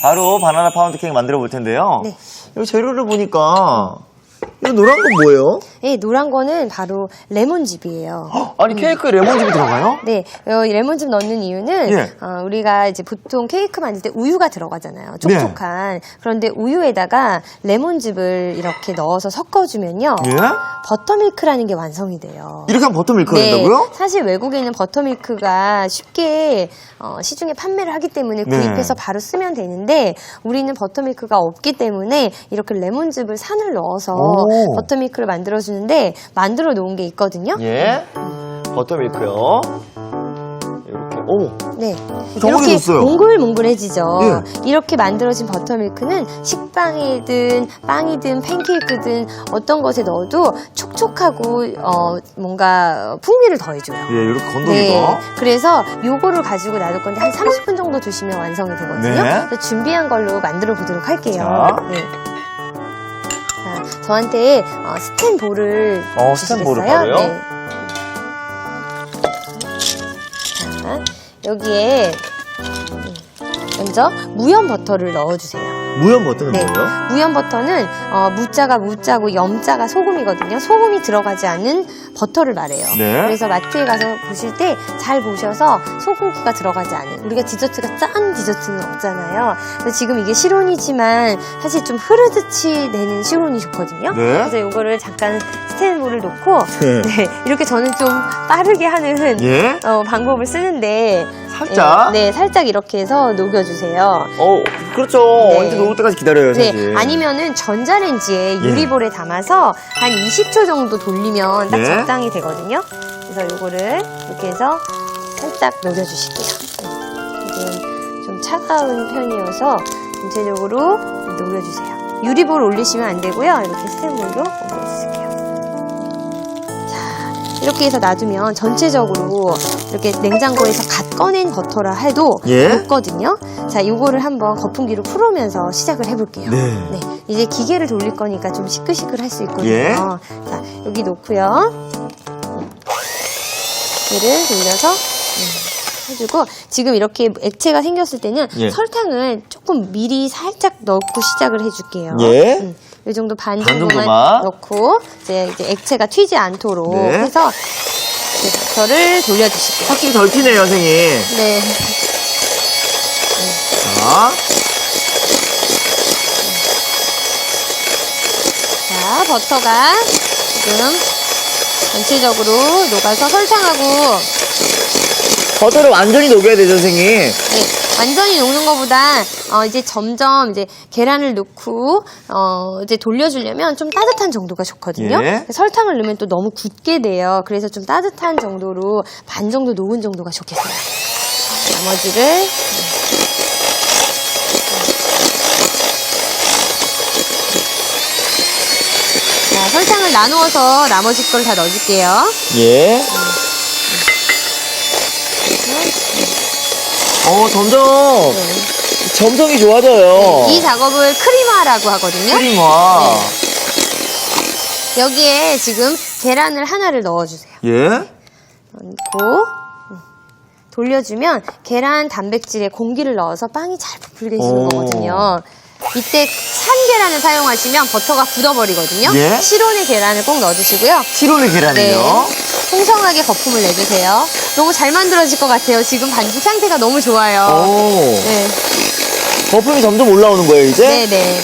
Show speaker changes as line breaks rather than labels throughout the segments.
바로 바나나 파운드 케이크 만들어 볼 텐데요.
네.
여기 재료를 보니까 이거 노란 건 뭐예요?
네, 노란 거는 바로 레몬즙이에요.
아니 케이크에 레몬즙이 들어가요?
네, 이 레몬즙 넣는 이유는
예.
우리가 이제 보통 케이크 만들 때 우유가 들어가잖아요. 촉촉한. 그런데 우유에다가 레몬즙을 이렇게 넣어서 섞어주면요.
예?
버터밀크라는 게 완성이 돼요.
이렇게 하면 버터밀크가
네,
된다고요?
사실 외국에는 버터밀크가 쉽게 시중에 판매를 하기 때문에
네.
구입해서 바로 쓰면 되는데 우리는 버터밀크가 없기 때문에 이렇게 레몬즙을 산을 넣어서
오.
버터밀크를 만들어주는데 만들어 놓은 게 있거든요.
예. 버터밀크요. 이렇게. 오.
네. 이렇게
정확해졌어요.
몽글몽글해지죠.
예.
이렇게 만들어진 버터밀크는 식빵이든 빵이든 팬케이크든 어떤 것에 넣어도 촉촉하고 뭔가 풍미를 더해줘요.
예, 이렇게 건더기가.
그래서 요거를 가지고 놔둘 건데 한 30분 정도 두시면 완성이 되거든요.
네.
그래서 준비한 걸로 만들어 보도록 할게요.
자.
네. 자, 저한테 스텐볼을
스텐볼을
주시겠어요?
바로요?
네. 자, 여기에 먼저 무염 버터를 넣어주세요.
무염 버터는
네.
뭐예요?
무염 버터는 무자가 무자고 염자가 소금이거든요. 소금이 들어가지 않은 버터를 말해요.
네.
그래서 마트에 가서 보실 때 잘 보셔서 소금기가 들어가지 않은, 우리가 디저트가 짠 디저트는 없잖아요. 그래서 지금 이게 실온이지만 사실 좀 흐르듯이 내는 실온이 좋거든요.
네.
그래서 이거를 잠깐 스텐볼을 놓고
네.
네, 이렇게 저는 좀 빠르게 하는
예?
방법을 쓰는데
살짝?
네, 살짝 이렇게 해서 녹여주세요.
그렇죠.
네.
언제 녹을 때까지 기다려요, 사실.
네, 아니면은 전자레인지에 유리볼에 담아서 한 20초 정도 돌리면 딱
네.
적당히 되거든요. 그래서 요거를 이렇게 해서 살짝 녹여주실게요. 이게 좀 차가운 편이어서 전체적으로 녹여주세요. 유리볼 올리시면 안 되고요. 이렇게 스텐볼로 올려주실게요. 자, 이렇게 해서 놔두면 전체적으로 이렇게 냉장고에서 갓 꺼낸 버터라 해도
예.
녹거든요. 자, 요거를 한번 거품기로 풀으면서 시작을 해볼게요.
네.
이제 기계를 돌릴 거니까 좀 시끌시끌 할 수 있거든요.
예.
자, 여기 놓고요. 기계를 돌려서 해주고, 지금 이렇게 액체가 생겼을 때는
예.
설탕을 조금 미리 살짝 넣고 시작을 해줄게요.
예.
이 정도 반
반
정도만
정도만.
넣고 이제 액체가 튀지 않도록
네.
해서 이제 버터를 돌려주실게요.
확실히 덜 튀네요, 선생님.
네.
자.
자, 버터가 지금 전체적으로 녹아서 설탕하고,
버터를 완전히 녹여야 되죠, 선생님.
네, 완전히 녹는 것보다 이제 점점 이제 계란을 넣고 이제 돌려주려면 좀 따뜻한 정도가 좋거든요.
예.
설탕을 넣으면 또 너무 굳게 돼요. 그래서 좀 따뜻한 정도로 반 정도 녹은 정도가 좋겠어요. 나머지를 자, 설탕을 나누어서 나머지 걸 다 넣어줄게요.
예. 점점 점성이 좋아져요.
이 작업을 크림화라고 하거든요.
크림화.
여기에 지금 계란을 하나를 넣어주세요.
예.
넣고 돌려주면 계란 단백질에 공기를 넣어서 빵이 잘 부풀게 해주는
오.
거거든요. 이때 산 계란을 사용하시면 버터가 굳어버리거든요.
예?
실온의 계란을 꼭 넣어주시고요.
실온의 계란이요.
풍성하게 거품을 내주세요. 너무 잘 만들어질 것 같아요. 지금 반죽 상태가 너무 좋아요.
오.
네.
거품이 점점 올라오는 거예요, 이제?
네네.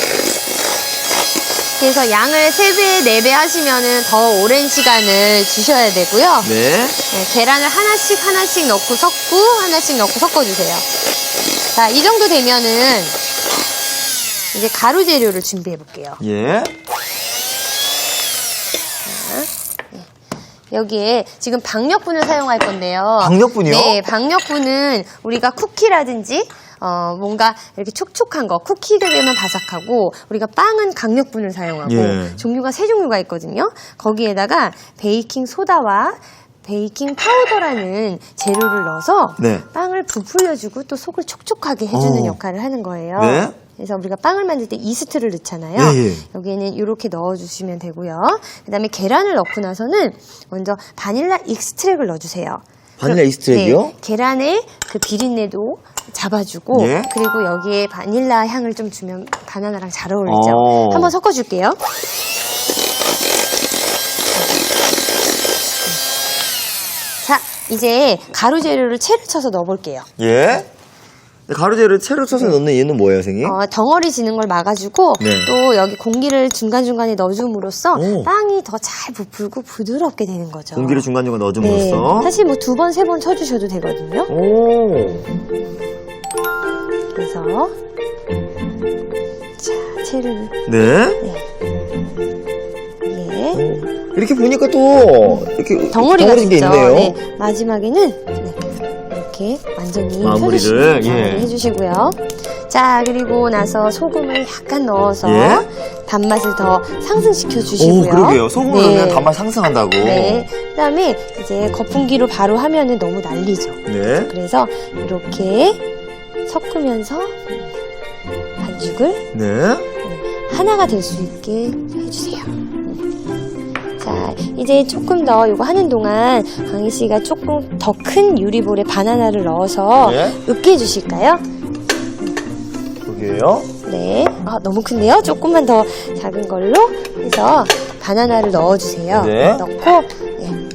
그래서 양을 3배, 4배 하시면은 더 오랜 시간을 주셔야 되고요.
네.
네, 계란을 하나씩 넣고 섞고, 하나씩 넣고 섞어주세요. 자, 이 정도 되면은 이제 가루 재료를 준비해 볼게요.
예.
여기에 지금 박력분을 사용할 건데요.
박력분이요?
네, 박력분은 우리가 쿠키라든지 뭔가 이렇게 촉촉한 거, 쿠키가 되면 바삭하고, 우리가 빵은 강력분을 사용하고,
예.
종류가 3종류가 있거든요. 거기에다가 베이킹 소다와 베이킹 파우더라는 재료를 넣어서
네.
빵을 부풀려주고 또 속을 촉촉하게 해주는 역할을 하는 거예요.
네.
그래서 우리가 빵을 만들 때 이스트를 넣잖아요.
예, 예.
여기에는 이렇게 넣어주시면 되고요. 그 다음에 계란을 넣고 나서는 먼저 바닐라 익스트랙을 넣어주세요.
바닐라 익스트랙이요?
네, 계란의 그 비린내도 잡아주고
예?
그리고 여기에 바닐라 향을 좀 주면 바나나랑 잘 어울리죠. 한번 섞어줄게요. 자, 이제 가루 재료를 채를 쳐서 넣어볼게요.
예? 가루재를 채로 쳐서 넣는 이유는 뭐예요, 선생님?
덩어리 지는 걸 막아주고
네.
또 여기 공기를 중간중간에 넣어줌으로써
오.
빵이 더 잘 부풀고 부드럽게 되는 거죠.
공기를 중간중간
네.
넣어줌으로써.
사실 뭐 2번, 3번 쳐주셔도 되거든요.
오.
그래서 자, 채를
네.
예.
이렇게 보니까 또 이렇게
덩어리가
된 게
있죠.
있네요.
네, 마지막에는 네, 이렇게 완전히
마무리를,
펴주시고
예.
해주시고요. 자, 그리고 나서 소금을 약간 넣어서
예.
단맛을 더 상승시켜 주시고요.
오, 그러게요. 소금을
네.
넣으면 단맛 상승한다고.
네. 그다음에 이제 거품기로 바로 하면은 너무 난리죠.
네.
그래서 이렇게 섞으면서 반죽을
네.
하나가 될 수 있게 해주세요. 자, 이제 조금 더 이거 하는 동안 강희 씨가 조금 더 큰 유리볼에 바나나를 넣어서
예.
으깨 해주실까요?
그러게요.
네. 너무 큰데요? 조금만 더 작은 걸로 해서 바나나를 넣어주세요.
네.
넣고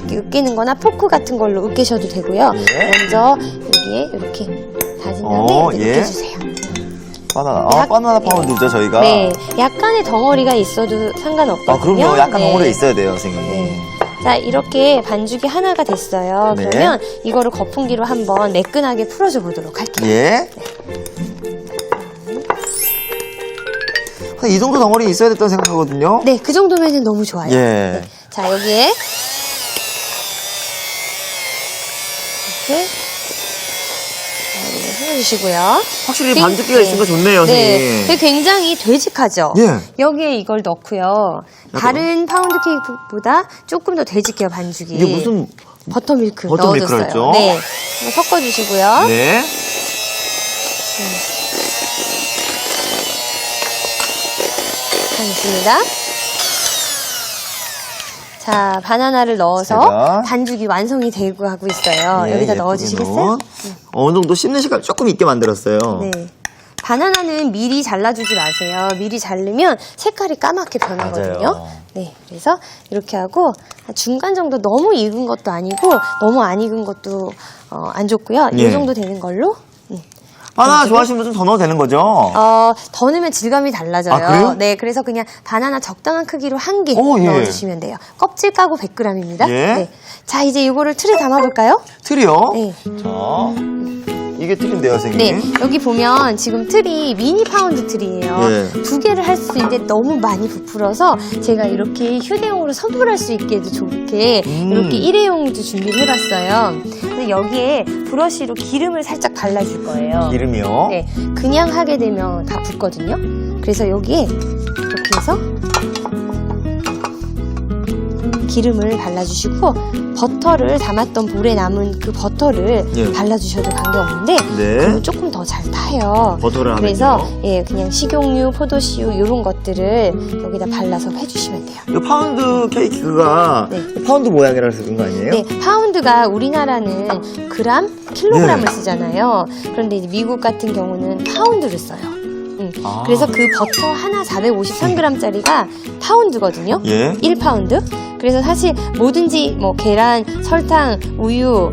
이렇게 으깨는 거나 포크 같은 걸로 으깨셔도 되고요.
예.
먼저 여기에 이렇게 다진 다음에 이제
예.
으깨주세요.
바나나.
약-
바나나 파운드죠, 저희가.
네. 약간의 덩어리가 있어도 상관없거든요.
그럼요. 약간
네.
덩어리가 있어야 돼요, 선생님.
네. 자, 이렇게 반죽이 하나가 됐어요.
네.
그러면 이거를 거품기로 한번 매끈하게 풀어줘 보도록 할게요.
예. 한 이 정도 덩어리 있어야 됐다고 생각하거든요.
네, 그 정도면 너무 좋아요.
예.
네. 자, 여기에 이렇게 해주시고요.
확실히 반죽기가 있으니까 좋네요,
네,
선생님.
그게 굉장히 되직하죠.
예.
여기에 이걸 넣고요. 다른 파운드 케이크보다 조금 더 되직해요, 반죽이.
이게 무슨
버터밀크
버터밀크라
넣어줬어요.
했죠?
네, 한번 섞어주시고요.
네.
하겠습니다. 자, 바나나를 넣어서
제가
반죽이 완성이 되고 하고 있어요.
네,
여기다
예쁘게
넣어주시겠어요?
넣은 어느 정도 씹는 시간 조금 있게 만들었어요.
네. 바나나는 미리 잘라주지 마세요. 미리 자르면 색깔이 까맣게 변하거든요.
맞아요.
네, 그래서 이렇게 하고 중간 정도 너무 익은 것도 아니고 너무 안 익은 것도 안 좋고요.
예.
이 정도 되는 걸로.
바나나 좋아하시면 좀 더 넣어도 되는 거죠?
더 넣으면 질감이 달라져요.
아, 그래요?
네, 그래서 그냥 바나나 적당한 크기로 한 개
오, 예.
넣어주시면 돼요. 껍질 까고 100g입니다.
예.
네. 자, 이제 이거를 틀에 담아볼까요?
틀이요?
네.
자, 이게 틀인데요,
네,
선생님.
여기 보면 지금 틀이 미니 파운드 틀이에요.
예.
2개를 할 수 있는데 너무 많이 부풀어서 제가 이렇게 휴대용으로 선물할 수 있게도 좋게 이렇게 일회용도 준비를 해봤어요. 근데 여기에 브러쉬로 기름을 살짝 발라줄 거예요.
기름이요?
네, 그냥 하게 되면 다 붙거든요. 그래서 여기에 이렇게 해서 기름을 발라주시고 버터를 담았던 볼에 남은 그 버터를
예.
발라주셔도 관계없는데
네.
그러면 조금 더 잘 타요.
버터를
그래서
하면요?
예, 그냥 식용유, 포도씨유 이런 것들을 여기다 발라서 해주시면 돼요.
이 파운드 케이크가
네.
파운드 모양이라서 그런 거 아니에요?
네, 파운드가 우리나라는 그램, 킬로그램을
네.
쓰잖아요. 그런데 이제 미국 같은 경우는 파운드를 써요.
아.
그래서 그 버터 하나 453g짜리가 파운드거든요.
예.
1파운드. 그래서 사실 뭐든지 뭐 계란, 설탕, 우유,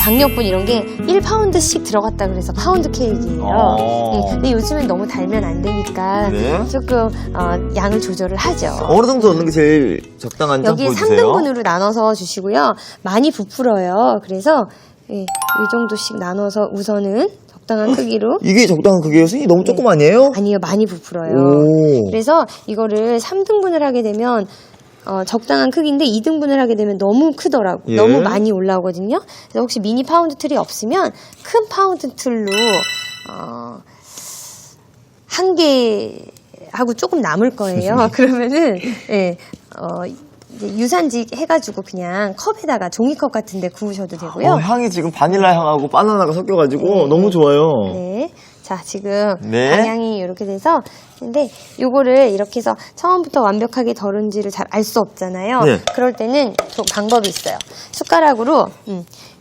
박력분 이런 게 1파운드씩 들어갔다 그래서 파운드 케이크예요. 근데 요즘엔 너무 달면 안 되니까
네.
조금 양을 조절을 하죠.
어느 정도 넣는 게 제일 적당한지 한번
여기에
보여주세요.
3등분으로 나눠서 주시고요. 많이 부풀어요. 그래서 이 정도씩 나눠서 우선은 적당한 크기로.
이게 적당한 크기예요? 선생님 너무 조금 아니에요?
아니요, 많이 부풀어요.
오.
그래서 이거를 3등분을 하게 되면 적당한 크기인데 2등분을 하게 되면 너무 크더라고.
예.
너무 많이 올라오거든요. 그래서 혹시 미니 파운드 틀이 없으면 큰 파운드 틀로 한 개 하고 조금 남을 거예요. 그러면은 예, 이제 유산지 해가지고 그냥 컵에다가 종이컵 같은데 구우셔도 되고요.
향이 지금 바닐라 향하고 바나나가 섞여가지고
네.
너무 좋아요.
네. 자, 지금
네.
방향이 이렇게 돼서 근데 요거를 이렇게 해서 처음부터 완벽하게 덜은지를 잘 알 수 없잖아요.
네.
그럴 때는 좀 방법이 있어요. 숟가락으로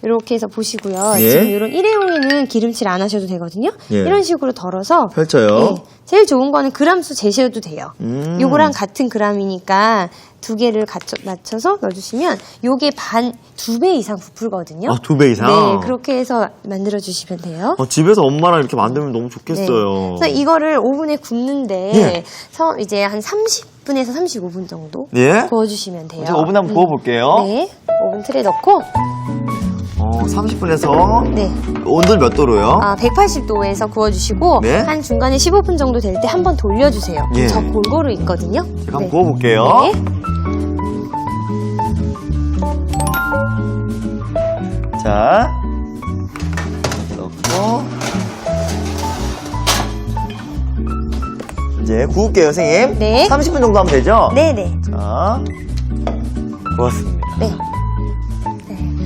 이렇게 해서 보시고요.
예.
지금 이런 일회용에는 기름칠 안 하셔도 되거든요.
예.
이런 식으로 덜어서
펼쳐요.
네. 제일 좋은 거는 그람수 재셔도 돼요. 요거랑 같은 그람이니까 두 개를 맞춰서 넣어주시면 요게 2배 이상 부풀거든요.
2배 이상?
네, 그렇게 해서 만들어주시면 돼요.
집에서 엄마랑 이렇게 만들면 너무 좋겠어요.
네. 그래서 이거를 오븐에 굽는데
예.
이제 한 30분에서 35분 정도
예?
구워주시면 돼요.
제가 오븐에 한번 구워볼게요.
네, 오븐 틀에 넣고
30분에서
네.
온도는 몇 도로요?
180도에서 구워주시고
네.
한 중간에 15분 정도 될 때 한 번 돌려주세요.
예.
저 골고루 있거든요.
제가 한번
네.
구워볼게요.
네.
자, 넣고 이제 구울게요, 선생님.
네.
30분 정도 하면 되죠?
네네.
자, 구웠습니다.
네.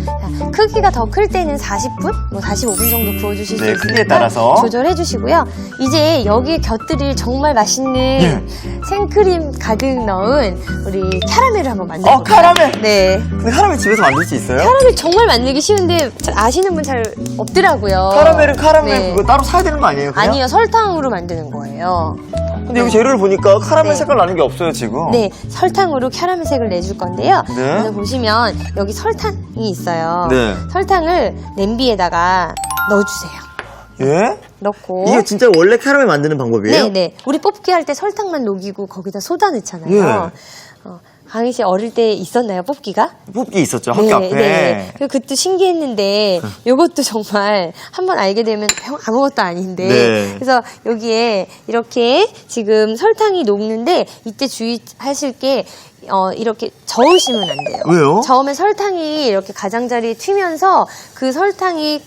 자, 크기가 더 클 때는 40분, 45분 정도 구워주실 수
네,
있으니까
크기에 따라서.
조절해 주시고요. 이제 여기에 곁들일 정말 맛있는
예.
생크림 가득 넣은 우리 캐러멜을 한번 만들어 볼까요?
캐러멜!
네.
근데 카라멜 집에서 만들 수 있어요?
캐러멜 정말 만들기 쉬운데 잘 아시는 분 잘 없더라고요.
카라멜은 카라멜
네.
그거 따로 사야 되는 거 아니에요? 그냥?
아니요, 설탕으로 만드는 거예요.
근데 여기 재료를 보니까 카라멜
네.
색깔 나는 게 없어요, 지금.
네, 설탕으로 캐러멜 색을 내줄 건데요.
네.
오늘 보시면 여기 설탕이 있어요.
네.
설탕을 냄비에다가 넣어주세요.
예?
넣고.
이게 진짜 원래 카라멜 만드는 방법이에요?
네네. 우리 뽑기 할 때 설탕만 녹이고 거기다 소다 넣잖아요.
예.
강희 씨 어릴 때 있었나요, 뽑기가?
뽑기 있었죠, 학교 앞에.
네. 그것도 신기했는데, 이것도 정말 한번 알게 되면 아무것도 아닌데.
네.
그래서 여기에 이렇게 지금 설탕이 녹는데, 이때 주의하실 게, 이렇게 저으시면 안 돼요.
왜요?
저으면 설탕이 이렇게 가장자리에 튀면서 그 설탕이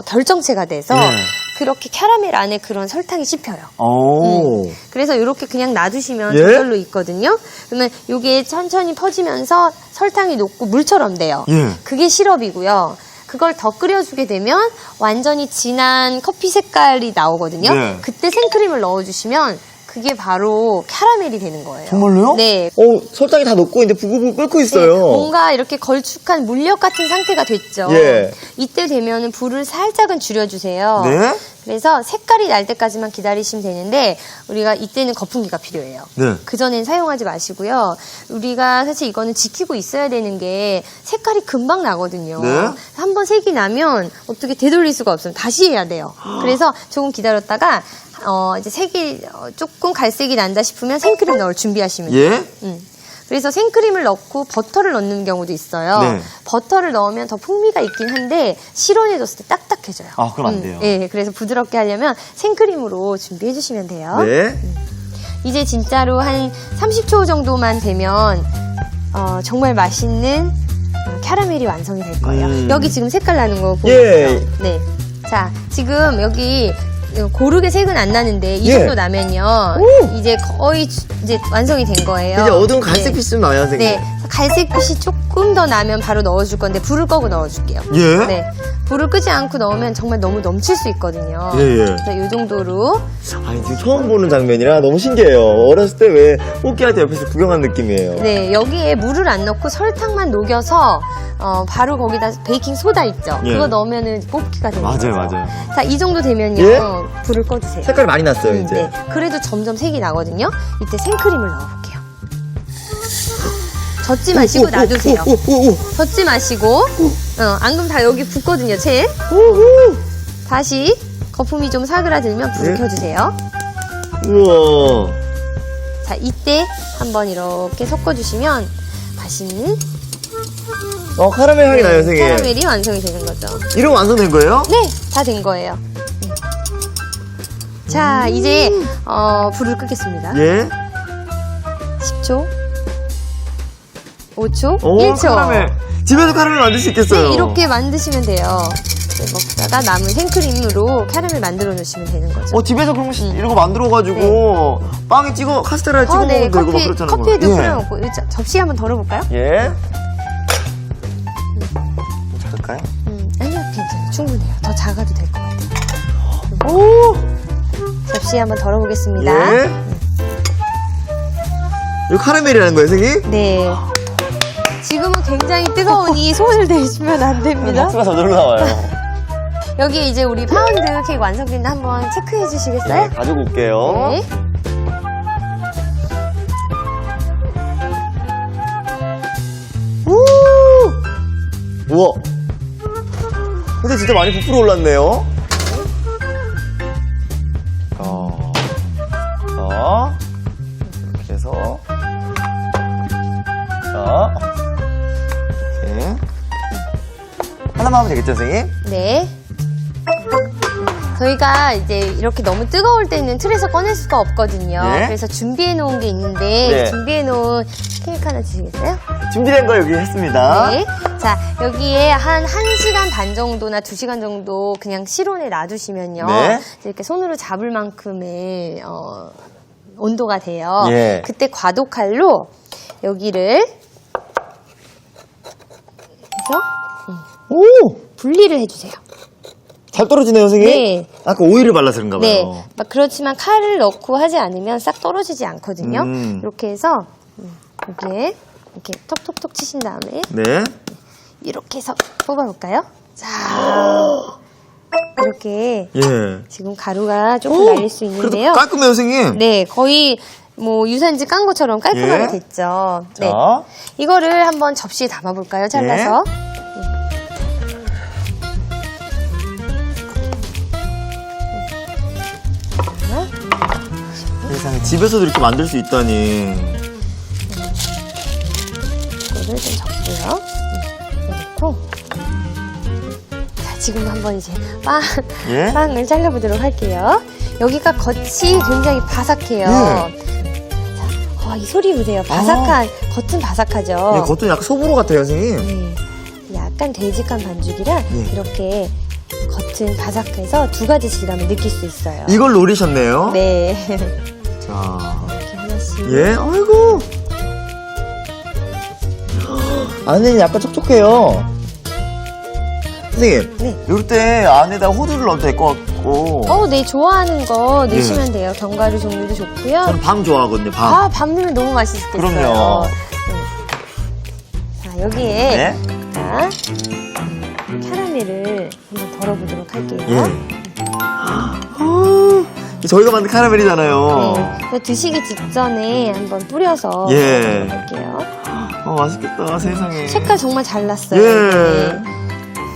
결정체가 돼서
네.
그렇게 캐러멜 안에 그런 설탕이 씹혀요.
오.
그래서 이렇게 그냥 놔두시면
예?
저절로 있거든요. 그러면 이게 천천히 퍼지면서 설탕이 녹고 물처럼 돼요.
예.
그게 시럽이고요. 그걸 더 끓여주게 되면 완전히 진한 커피 색깔이 나오거든요.
네.
그때 생크림을 넣어주시면 그게 바로 캐러멜이 되는 거예요.
정말로요?
네.
설탕이 다 녹고 이제 부글부글 끓고 있어요.
네, 뭔가 이렇게 걸쭉한 물엿 같은 상태가 됐죠.
예.
이때 되면은 불을 살짝은 줄여주세요.
네?
그래서 색깔이 날 때까지만 기다리시면 되는데 우리가 이때는 거품기가 필요해요.
네.
그전엔 사용하지 마시고요. 우리가 사실 이거는 지키고 있어야 되는 게 색깔이 금방 나거든요.
네.
한번 색이 나면 어떻게 되돌릴 수가 없어요. 다시 해야 돼요. 그래서 조금 기다렸다가 이제 색이 조금 갈색이 난다 싶으면 생크림 넣을 준비하시면 돼요.
예?
그래서 생크림을 넣고 버터를 넣는 경우도 있어요.
네.
버터를 넣으면 더 풍미가 있긴 한데 실온에 뒀을 때 딱딱해져요.
그럼 안 돼요.
네, 그래서 부드럽게 하려면 생크림으로 준비해 주시면 돼요.
네.
이제 진짜로 한 30초 정도만 되면 정말 맛있는 캐러멜이 완성이 될 거예요. 여기 지금 색깔 나는 거 보이세요?
예.
네. 자, 지금 여기 고르게 색은 안 나는데 이
예.
정도 나면요. 이제 거의 이제 완성이 된 거예요.
이제 어두운 갈색빛 좀 나요, 선생님.
네. 갈색빛이 조금 더 나면 바로 넣어줄 건데 불을 끄고 넣어줄게요.
예?
네. 불을 끄지 않고 넣으면 정말 너무 넘칠 수 있거든요.
예, 예.
그래서 이 정도로.
아니, 지금 처음 보는 장면이라 너무 신기해요. 어렸을 때 왜 뽑기 할 때 옆에서 구경한 느낌이에요.
네. 여기에 물을 안 넣고 설탕만 녹여서 바로 거기다 베이킹 소다 있죠.
예.
그거 넣으면은 뽑기가 되는 거죠.
맞아요.
자, 이 정도 되면요.
예?
불을 꺼주세요.
색깔이 많이 났어요, 이제.
네. 그래도 점점 색이 나거든요. 이때 생크림을 넣어볼게요. 젓지 마시고 놔두세요. 젓지 마시고. 안 그러면 다 여기 붙거든요, 채. 다시 거품이 좀 사그라들면 불을
네.
켜주세요.
우와.
자, 이때 한번 이렇게 섞어주시면 맛있는
카라멜 향이 나요, 선생님.
캐러멜이 완성이 되는 거죠.
이러면 완성된 거예요?
네, 다 된 거예요. 자, 이제 불을 끄겠습니다.
예.
10초, 5초,
오,
1초.
카라멜. 집에서 카라멜 만들 수 있겠어요.
네, 이렇게 만드시면 돼요. 네, 먹다가 남은 생크림으로 캐러멜 만들어 놓으시면 되는 거죠.
집에서 그런 거 이런 거 만들어가지고 빵에 찍어 카스테라에 찍어 먹으면
네,
되고 막 그렇잖아요.
커피에도
예.
뿌려놓고 접시 한번 덜어볼까요?
예. 작을까요?
아니요, 괜찮아요. 충분해요. 더 작아도 될 것 같아요.
오,
접시에 한번 덜어보겠습니다.
예. 이거 카라멜이라는 거예요, 선생님?
네. 지금은 굉장히 뜨거우니 손을 대시면 안 됩니다.
박수가 저절로 나와요.
여기 이제 우리 파운드 케이크 완성된데 한번 체크해 주시겠어요?
네, 가지고 올게요.
네.
우와. 근데 진짜 많이 부풀어 올랐네요. 자, 이렇게 해서. 자, 이렇게. 하나만 하면 되겠죠, 선생님?
네. 저희가 이제 이렇게 너무 뜨거울 때는 틀에서 꺼낼 수가 없거든요.
네.
그래서 준비해 놓은 게 있는데
네.
준비해 놓은 케이크 하나 주시겠어요?
준비된 거 여기 했습니다.
네. 자, 여기에 한 1시간 반 정도나 2시간 정도 그냥 실온에 놔두시면요.
네.
이렇게 손으로 잡을 만큼의 온도가 돼요.
예.
그때 과도칼로 여기를 해서
오!
분리를 해주세요.
잘 떨어지네요, 선생님?
네.
아까 오일을 발라서 그런가 봐요.
네. 막 그렇지만 칼을 넣고 하지 않으면 싹 떨어지지 않거든요. 이렇게 해서 여기에 이렇게 톡톡톡 치신 다음에
네.
이렇게 해서 뽑아볼까요? 자, 이렇게
예.
지금 가루가 조금 날릴 수 있는데요.
그래도 깔끔해요, 선생님.
네, 거의 뭐 유산지 깐 것처럼 깔끔하게
예.
됐죠. 네.
자.
이거를 한번 접시에 담아볼까요? 잘라서.
세상에 집에서도 이렇게 만들 수 있다니.
이거를 좀 접고요. 넣고. 자, 지금 한번 이제
예?
빵을 잘라보도록 할게요. 여기가 겉이 굉장히 바삭해요. 자, 이 소리 보세요. 바삭한, 겉은 바삭하죠.
네, 겉은 약간 소보로 같아요, 선생님.
네. 약간 되직한 반죽이라
예.
이렇게 겉은 바삭해서 두 가지 질감을 느낄 수 있어요.
이걸 노리셨네요.
네.
자.
이렇게 하나씩.
예? 아이고. 안에는 약간 촉촉해요. 선생님.
네.
이럴 때 안에다 호두를 넣어도 될 것 같고.
네, 좋아하는 거
예.
넣으시면 돼요. 견과류 종류도 좋고요.
저는 밤 좋아하거든요, 밤.
밤 넣으면 너무 맛있겠어요.
그럼요.
네. 자, 여기에
네.
자, 캐러멜을 한번 덜어보도록 할게요.
예. 저희가 만든 카라멜이잖아요.
네. 드시기 직전에 한번 뿌려서
예.
할게요.
맛있겠다, 세상에.
색깔 정말 잘 났어요.
예.
네.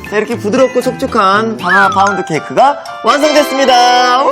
자, 이렇게 부드럽고 촉촉한 바나나 파운드 케이크가 완성됐습니다.